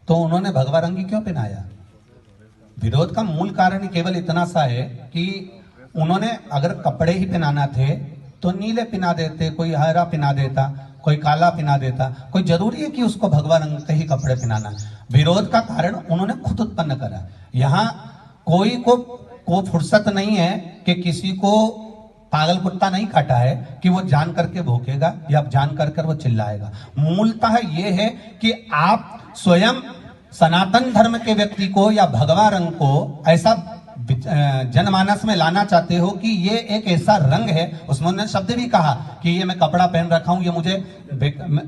तो उन्होंने भगवा रंग ही क्यों पहनाया? विरोध का मूल कारण ही केवल इतना सा है कि उन्होंने अगर कपड़े ही पहनाना थे तो नीले पहना देते, कोई हरा पहना देता, कोई काला पहना देता। कोई जरूरी है कि उसको भगवा रंग के ही कपड़े पहनाना? विरोध का कारण उन्होंने खुद उत्पन्न करा। यहाँ कोई को फुर्सत नहीं है कि किसी को पागल कुत्ता नहीं काटा है कि वो जान करके भौंकेगा या जान कर वो चिल्लाएगा। मूलतः ये है कि आप स्वयं सनातन धर्म के व्यक्ति को या भगवा रंग को ऐसा जनमानस में लाना चाहते हो कि ये एक ऐसा रंग है। उसमें उन्होंने शब्द भी कहा कि ये मैं कपड़ा पहन रखा हूं, ये मुझे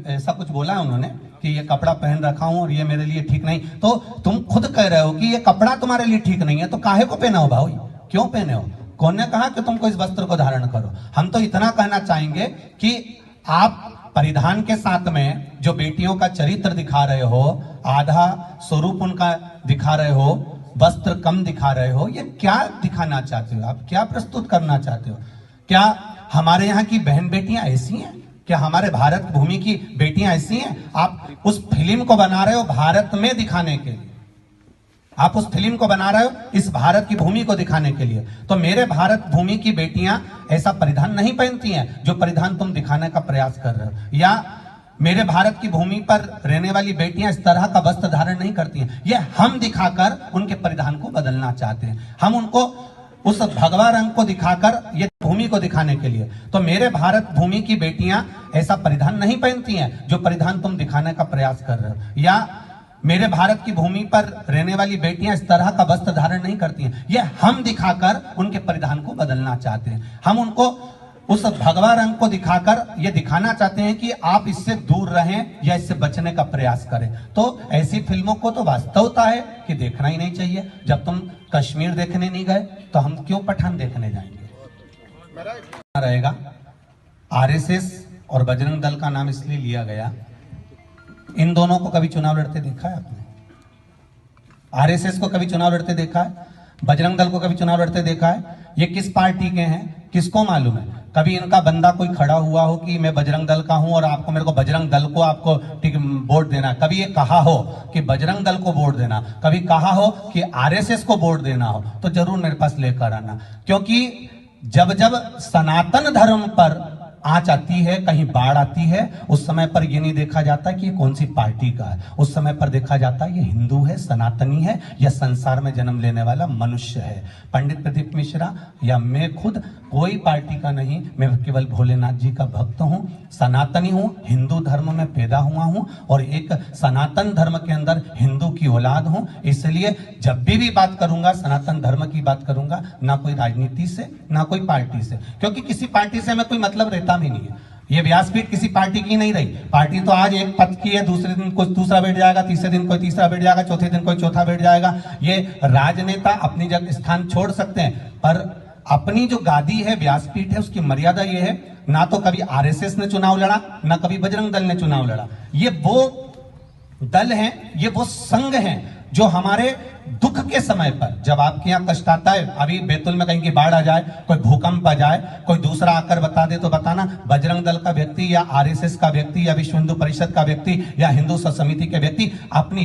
ऐसा कुछ बोला है उन्होंने कि ये कपड़ा पहन रखा हूं और ये मेरे लिए ठीक नहीं। तो तुम खुद कह रहे हो कि ये कपड़ा तुम्हारे लिए ठीक नहीं है, तो काहे को पहना हो भाई? क्यों पहने हो? कौन ने कहा कि तुमको इस वस्त्र को धारण करो? हम तो इतना कहना चाहेंगे कि आप परिधान के साथ में जो बेटियों का चरित्र दिखा रहे हो, आधा स्वरूप उनका दिखा रहे हो, वस्त्र कम दिखा रहे हो, ये क्या दिखाना चाहते हो? आप क्या प्रस्तुत करना चाहते हो? क्या हमारे यहाँ की बहन बेटियां ऐसी हैं? क्या हमारे भारत भूमि की बेटियां ऐसी हैं? आप उस फिल्म को बना रहे हो भारत में दिखाने के लिए, आप उस फिल्म को बना रहे हो इस भारत की भूमि को दिखाने के लिए। तो मेरे भारत भूमि की बेटियां ऐसा परिधान नहीं पहनती हैं जो परिधान तुम दिखाने का प्रयास कर रहे हो। या मेरे भारत की भूमि पर रहने वाली बेटियां इस तरह का वस्त्र धारण नहीं करती हैं। ये हम दिखाकर उनके परिधान को बदलना चाहते हैं। हम उनको उस भगवा रंग को दिखाकर ये भूमि को दिखाने के लिए। तो मेरे भारत भूमि की बेटियां ऐसा परिधान नहीं पहनती हैं जो परिधान तुम दिखाने का प्रयास कर रहे हो। या मेरे भारत की भूमि पर रहने वाली बेटियां इस तरह का वस्त्र धारण नहीं करती हैं। ये हम दिखाकर उनके परिधान को बदलना चाहते हैं। हम उनको उस भगवा रंग को दिखाकर ये दिखाना चाहते हैं कि आप इससे दूर रहें या इससे बचने का प्रयास करें। तो ऐसी फिल्मों को तो वास्तवता है कि देखना ही नहीं चाहिए। जब तुम कश्मीर देखने नहीं गए तो हम क्यों पठान देखने जाएंगे? रहेगा आरएसएस और बजरंग दल का नाम इसलिए लिया गया, इन दोनों को कभी चुनाव लड़ते देखा है आपने? आरएसएस को कभी चुनाव लड़ते देखा है? बजरंग दल को कभी चुनाव लड़ते देखा है? ये किस पार्टी के हैं किसको मालूम है? कभी इनका बंदा कोई खड़ा हुआ हो कि मैं बजरंग दल का हूं और आपको मेरे को बजरंग दल को आपको वोट देना? कभी ये कहा हो कि बजरंग दल को वोट देना? कभी कहा हो कि आरएसएस को वोट देना हो तो जरूर मेरे पास लेकर आना। क्योंकि जब जब सनातन धर्म पर आंच आती है, कहीं बाढ़ आती है, उस समय पर ये नहीं देखा जाता कि ये कौन सी पार्टी का है। उस समय पर देखा जाता है ये हिंदू है, सनातनी है या संसार में जन्म लेने वाला मनुष्य है। पंडित प्रदीप मिश्रा या मैं खुद कोई पार्टी का नहीं, मैं केवल भोलेनाथ जी का भक्त हूं, सनातनी हूं, हिंदू धर्म में पैदा हुआ हूं और एक सनातन धर्म के अंदर हिंदू की औलाद हूं। इसलिए जब भी बात करूंगा सनातन धर्म की बात करूंगा, ना कोई राजनीति से ना कोई पार्टी से, क्योंकि किसी पार्टी से हमें कोई मतलब रहता भी नहीं है। ये व्यासपीठ किसी पार्टी की नहीं रही। पार्टी तो आज एक पद की है, दूसरे दिन कोई दूसरा बैठ जाएगा, तीसरे दिन कोई तीसरा बैठ जाएगा, चौथे दिन कोई चौथा बैठ जाएगा। ये राजनेता अपनी जगह स्थान छोड़ सकते हैं, पर अपनी जो गादी है व्यासपीठ है उसकी मर्यादा ये है, ना तो कभी आरएसएस ने चुनाव लड़ा ना कभी बजरंग दल ने चुनाव लड़ा। ये वो दल हैं, ये वो संघ हैं जो हमारे दुख के समय पर, जब आपके यहाँ कष्ट आता है, अभी बैतुल में कहीं की बाढ़ आ जाए, कोई भूकंप आ जाए, कोई दूसरा आकर बता दे तो बताना, बजरंग दल का व्यक्ति या आरएसएस का व्यक्ति या विश्व हिंदू परिषद का व्यक्ति या हिंदू समिति के व्यक्ति अपनी